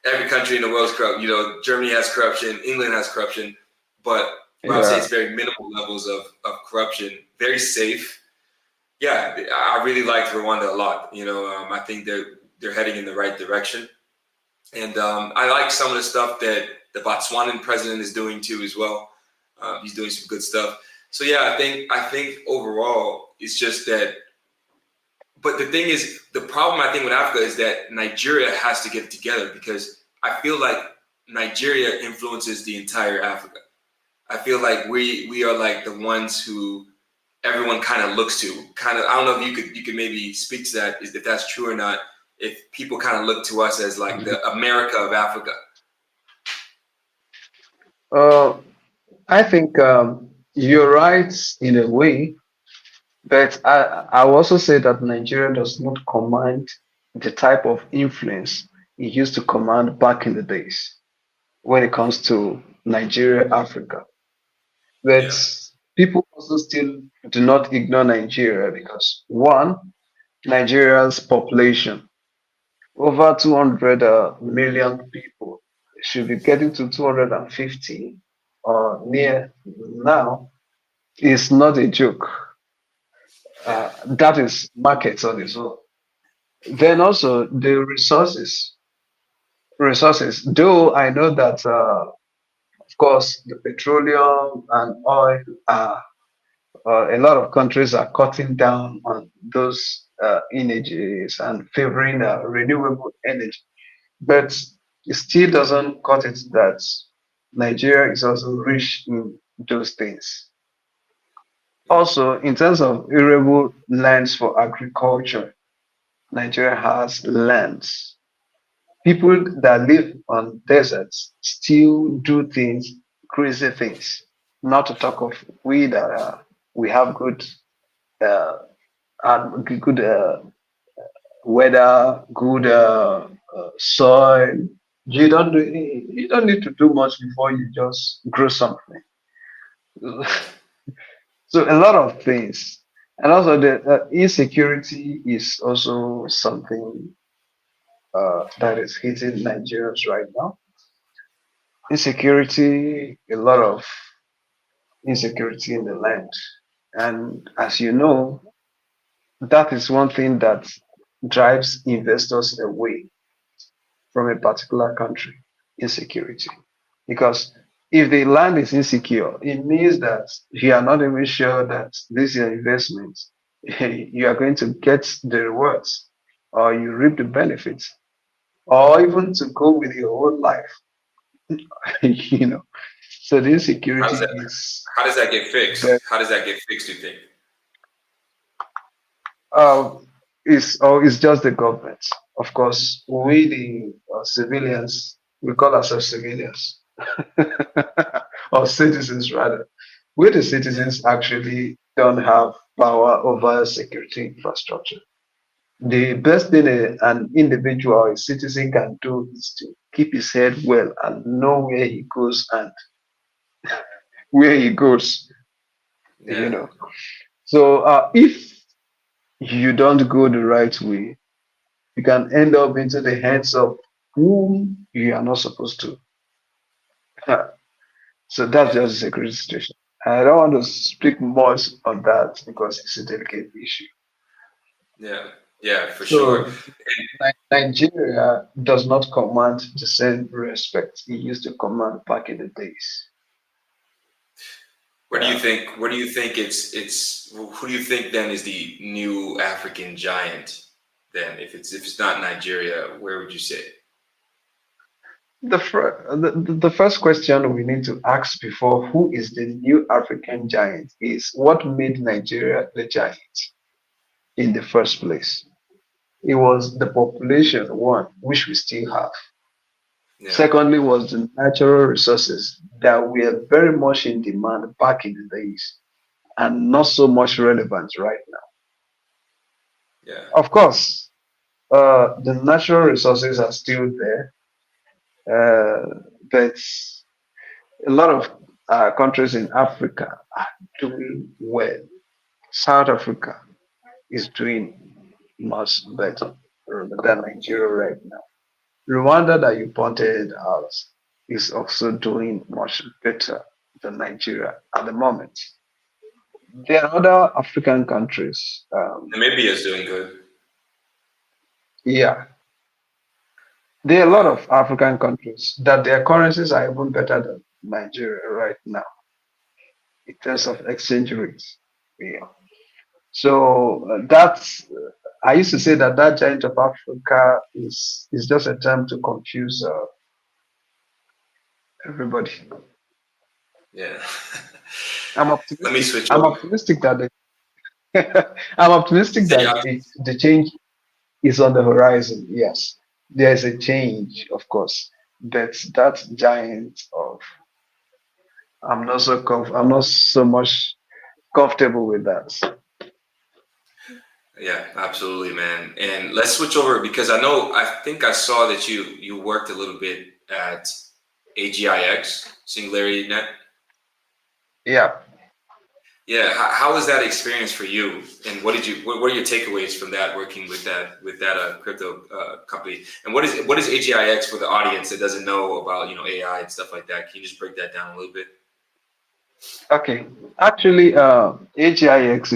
Speaker 1: Every country in the world is corrupt. Germany has corruption. England has corruption. But I would say it's very minimal levels of corruption. Very safe. Yeah, I really liked Rwanda a lot. I think they're heading in the right direction. And I like some of the stuff that the Botswanan president is doing too as well. He's doing some good stuff. So yeah, I think overall it's just that. But the thing is, the problem I think with Africa is that Nigeria has to get it together, because I feel like Nigeria influences the entire Africa. I feel like we are like the ones who everyone kind of looks to. I don't know if you could maybe speak to that, if that's true or not. If people kind of look to us as like the America of Africa.
Speaker 4: I think you're right in a way, but I will also say that Nigeria does not command the type of influence it used to command back in the days when it comes to Nigeria, Africa. But people also still do not ignore Nigeria because, one, Nigeria's population, over 200 million people, should be getting to 250 or near now, is not a joke. That is markets on its own. Then also the resources. Though I know that, of course, the petroleum and oil are a lot of countries are cutting down on those energies and favoring renewable energy, but it still doesn't cut it that Nigeria is also rich in those things. Also, in terms of arable lands for agriculture, Nigeria has lands. People that live on deserts still do things, crazy things. Not to talk of we that we have good good weather, good soil. You don't need to do much before you just grow something. So a lot of things, and also the insecurity is also something that is hitting Nigerians right now. Insecurity, a lot of insecurity in the land, and as you know, that is one thing that drives investors away from a particular country, insecurity. Because if the land is insecure, it means that you are not even sure that this is your investment, you are going to get the rewards or you reap the benefits, or even to go with your whole life. So the insecurity is
Speaker 1: How does that get fixed?
Speaker 4: that
Speaker 1: How does that get fixed, do you think?
Speaker 4: it's just the government. Of course, we the civilians, we call ourselves civilians or citizens rather. We the citizens actually don't have power over security infrastructure. The best thing an individual, a citizen can do is to keep his head well and know where he goes and where he goes, you
Speaker 1: Yeah.
Speaker 4: know. So if you don't go the right way, you can end up into the hands of whom you are not supposed to. So that's just a security situation. I don't want to speak much on that because it's a delicate issue.
Speaker 1: Yeah, for sure.
Speaker 4: So Nigeria does not command the same respect it used to command back in the days.
Speaker 1: Where do you think? Where do you think it's? Who do you think then is the new African giant? Then, if it's not Nigeria, where would you say?
Speaker 4: The first question we need to ask before who is the new African giant is what made Nigeria the giant in the first place. It was the population, one, which we still have.
Speaker 1: Yeah.
Speaker 4: Secondly, was the natural resources that were very much in demand back in the days and not so much relevant right now.
Speaker 1: Yeah.
Speaker 4: Of course, the natural resources are still there, but a lot of countries in Africa are doing well. South Africa is doing much better than Nigeria right now. Rwanda, that you pointed out, is also doing much better than Nigeria at the moment. There are other African countries.
Speaker 1: Namibia is doing good.
Speaker 4: Yeah, there are a lot
Speaker 1: Wow.
Speaker 4: of African countries that their currencies are even better than Nigeria right now in terms
Speaker 1: Yeah.
Speaker 4: of exchange rates. Yeah. So that's. I used to say that that giant of Africa is just a term to confuse everybody.
Speaker 1: Yeah.
Speaker 4: I'm
Speaker 1: Let me
Speaker 4: optimistic.
Speaker 1: switch
Speaker 4: I'm
Speaker 1: over.
Speaker 4: optimistic that I'm optimistic
Speaker 1: Say
Speaker 4: that
Speaker 1: yeah.
Speaker 4: the change is on the horizon. Yes, there is a change, of course, but that giant of I'm not so much comfortable with that.
Speaker 1: Yeah, absolutely, man. And let's switch over because I think I saw that you worked a little bit at AGIX, Singularity Net.
Speaker 4: Yeah.
Speaker 1: Yeah, how was that experience for you? And what are your takeaways from that working with that crypto company? And what is AGIX for the audience that doesn't know about AI and stuff like that? Can you just break that down a little bit?
Speaker 4: Okay. Actually, AGIX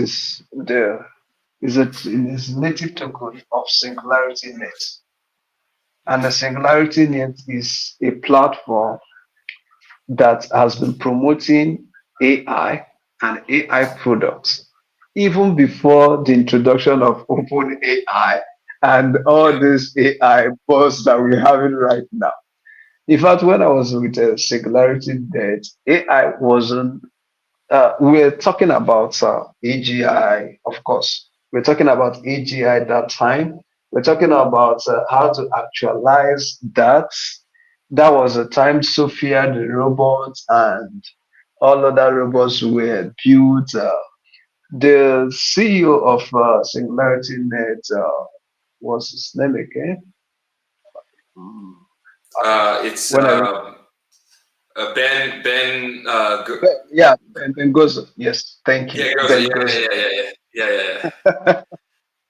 Speaker 4: is native token of Singularity Net, and the Singularity Net is a platform that has been promoting AI and AI products even before the introduction of open AI and all
Speaker 1: Yeah,
Speaker 4: this AI buzz that we're having right now. In fact, when I was with Singularity Net, AI wasn't. We're talking about AGI, of course. We're talking about AGI at that time. We're talking about how to actualize that. That was the time Sophia the robot and all other robots were built. The CEO of Singularity Net was his name again? Mm,
Speaker 1: it's
Speaker 4: when I
Speaker 1: Ben.
Speaker 4: yeah, Ben Gozo. Yes, thank
Speaker 1: Yeah,
Speaker 4: you,
Speaker 1: girls. Yeah,
Speaker 4: Ben
Speaker 1: yeah,
Speaker 4: Gozo.
Speaker 1: yeah, yeah, yeah, yeah, yeah, yeah.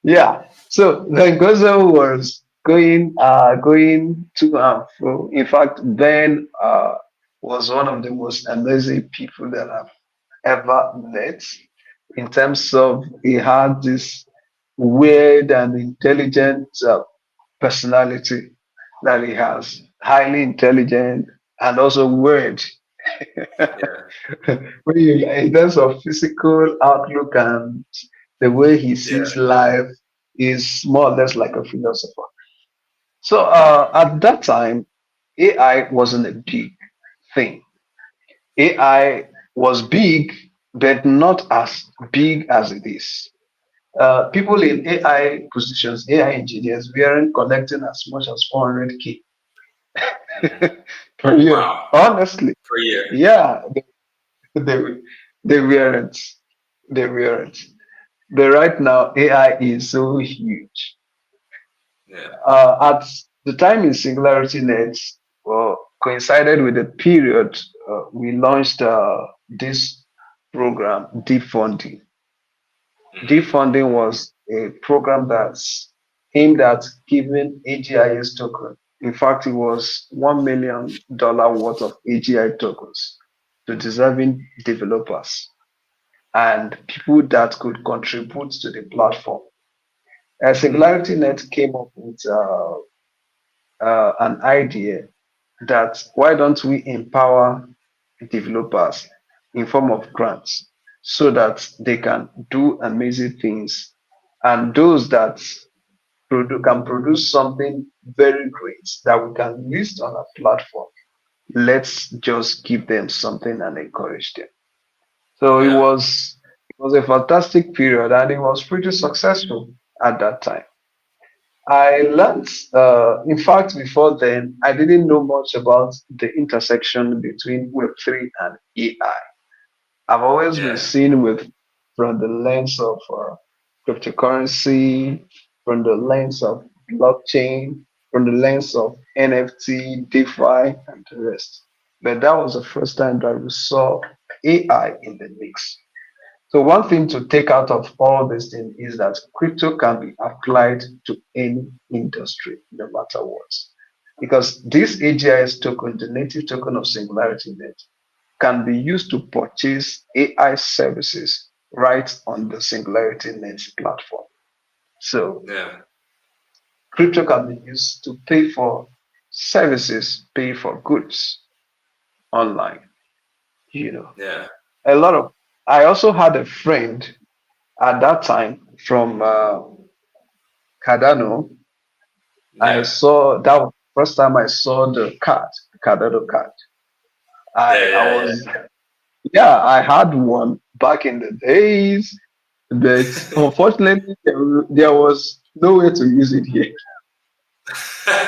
Speaker 4: Yeah. So Ben Gozo was going to and fro. In fact, Ben was one of the most amazing people that I've ever met in terms of he had this weird and intelligent personality that he has, highly intelligent and also weird.
Speaker 1: Yeah,
Speaker 4: In terms of physical outlook and the way he sees
Speaker 1: yeah,
Speaker 4: life, is more or less like a philosopher. So at that time, AI wasn't a big thing. AI was big, but not as big as it is. People in AI positions, AI engineers, weren't collecting as much as 400K per year.
Speaker 1: wow,
Speaker 4: Honestly,
Speaker 1: per year.
Speaker 4: yeah, they, they weren't. They weren't. But right now, AI is so huge.
Speaker 1: Yeah.
Speaker 4: At the time in Singularity Net, coincided with the period we launched this program, deep funding. Deep
Speaker 1: Hmm.
Speaker 4: funding was a program that's aimed at giving AGIS token. In fact, it was $1 million worth of AGI tokens to deserving developers and people that could contribute to the platform.
Speaker 1: Hmm.
Speaker 4: Singularity Net came up with an idea that why don't we empower developers in form of grants so that they can do amazing things, and those that can produce something very great that we can list on a platform, let's just give them something and encourage them. So
Speaker 1: Yeah.
Speaker 4: it was a fantastic period and it was pretty successful at that time. I learned, in fact, before then, I didn't know much about the intersection between Web3 and AI. I've always been
Speaker 1: Yeah.
Speaker 4: seen with from the lens of cryptocurrency, from the lens of blockchain, from the lens of NFT, DeFi, and the rest. But that was the first time that we saw AI in the mix. So one thing to take out of all this thing is that crypto can be applied to any industry, no matter what. Because this AGIS token, the native token of Singularity Net, can be used to purchase AI services right on the Singularity Net platform. So
Speaker 1: Yeah.
Speaker 4: crypto can be used to pay for services, pay for goods online. You know,
Speaker 1: Yeah.
Speaker 4: a lot of. I also had a friend at that time from Cardano. I
Speaker 1: Yeah.
Speaker 4: saw that was the first time I saw the card, the Cardano card.
Speaker 1: Yeah.
Speaker 4: I
Speaker 1: Yeah.
Speaker 4: was, yeah, I had one back in the days, but unfortunately there was no way to use it here.
Speaker 1: Yeah.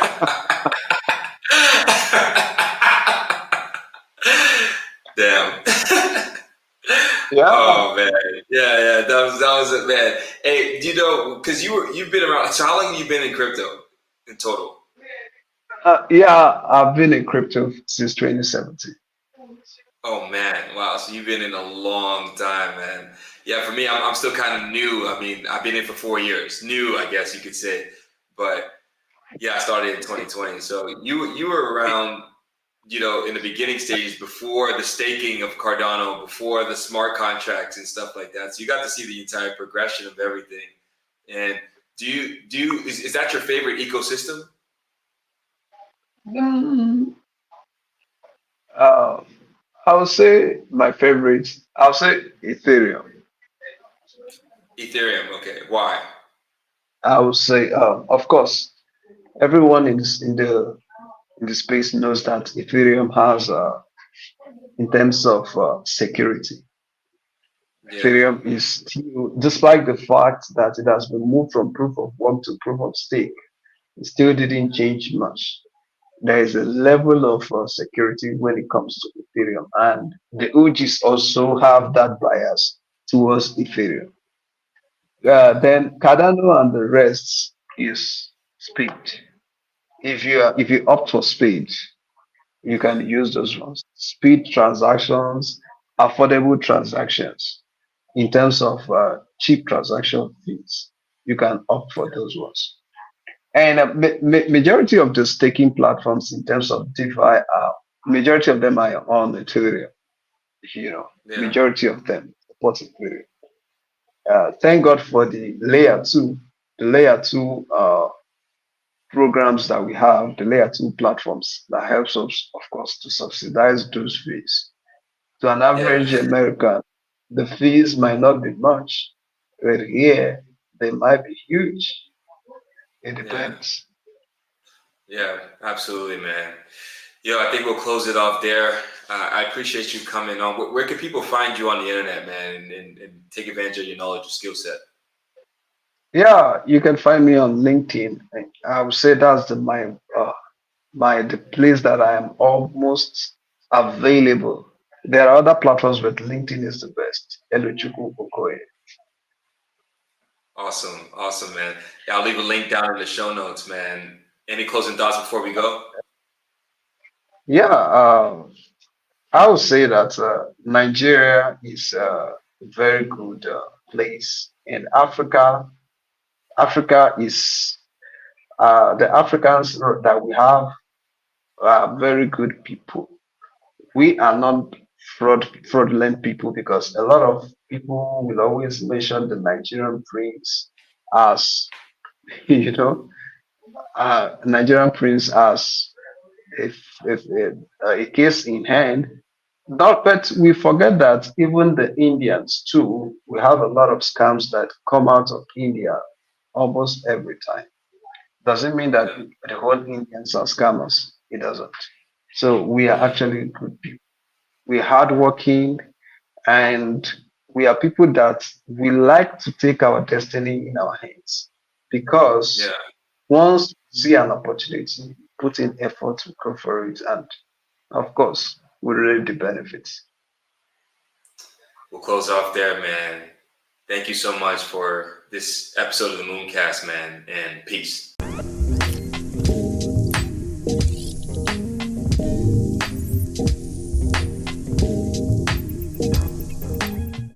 Speaker 1: Damn.
Speaker 4: Yeah.
Speaker 1: Oh man. Yeah, yeah. That was it, man. Hey, do you know because you've been around, so how long have you been in crypto in total?
Speaker 4: Yeah, I've been in crypto since 2017.
Speaker 1: Oh man, wow. So you've been in a long time, man. Yeah, for me, I'm still kind of new. I mean, I've been in for 4 years. New, I guess you could say. But yeah, I started in 2020. So you were around, in the beginning stages before the staking of Cardano, before the smart contracts and stuff like that. So you got to see the entire progression of everything. And is that your favorite ecosystem?
Speaker 4: Mm, uh, I would say my favorite, I'll say Ethereum.
Speaker 1: Ethereum. Okay. Why?
Speaker 4: I would say, of course, everyone in the space knows that Ethereum has, in terms of security,
Speaker 1: Yeah.
Speaker 4: Ethereum is still, despite the fact that it has been moved from proof of work to proof of stake, it still didn't change much. There is a level of security when it comes to Ethereum, and the OGs also have that bias towards Ethereum.
Speaker 1: Yeah.
Speaker 4: Then Cardano and the rest is speed. If you opt for speed, you can use those ones. Speed transactions, affordable transactions. In terms of cheap transaction fees, you can opt for those ones. And majority of the staking platforms in terms of DeFi, majority of them are on Ethereum.
Speaker 1: Yeah.
Speaker 4: Majority of them support Ethereum. Thank God for the layer two programs that we have, the layer two platforms that helps us, of course, to subsidize those fees. To an
Speaker 1: Yeah.
Speaker 4: average American, the fees might not be much, but here they might be huge. It
Speaker 1: Yeah.
Speaker 4: depends.
Speaker 1: Yeah. Absolutely, man. Yo, I think we'll close it off there. I appreciate you coming on. Where can people find you on the internet, man, and take advantage of your knowledge and skill set?
Speaker 4: Yeah, you can find me on LinkedIn. I would say that's the place that I am almost available. There are other platforms, but LinkedIn is the best. Elochukwu Okoye.
Speaker 1: Awesome. Awesome, man. Yeah, I'll leave a link down in the show notes, man. Any closing thoughts before we go?
Speaker 4: Yeah, I would say that Nigeria is a very good place. In Africa, Africa is the Africans that we have are very good people. We are not fraudulent people because a lot of people will always mention the Nigerian prince as you know Nigerian prince as if a case in hand. Not, but we forget that even the Indians too, we have a lot of scams that come out of India almost every time. Doesn't mean that
Speaker 1: Yeah.
Speaker 4: the whole Indians are scammers. It doesn't. So we are actually good people. We're hardworking and we are people that we like to take our destiny in our hands
Speaker 1: Yeah.
Speaker 4: because once we see an opportunity, put in effort to go for it, and of course, we reap the benefits.
Speaker 1: We'll close off there, man. Thank you so much for this episode of the Mooncast, man, and peace.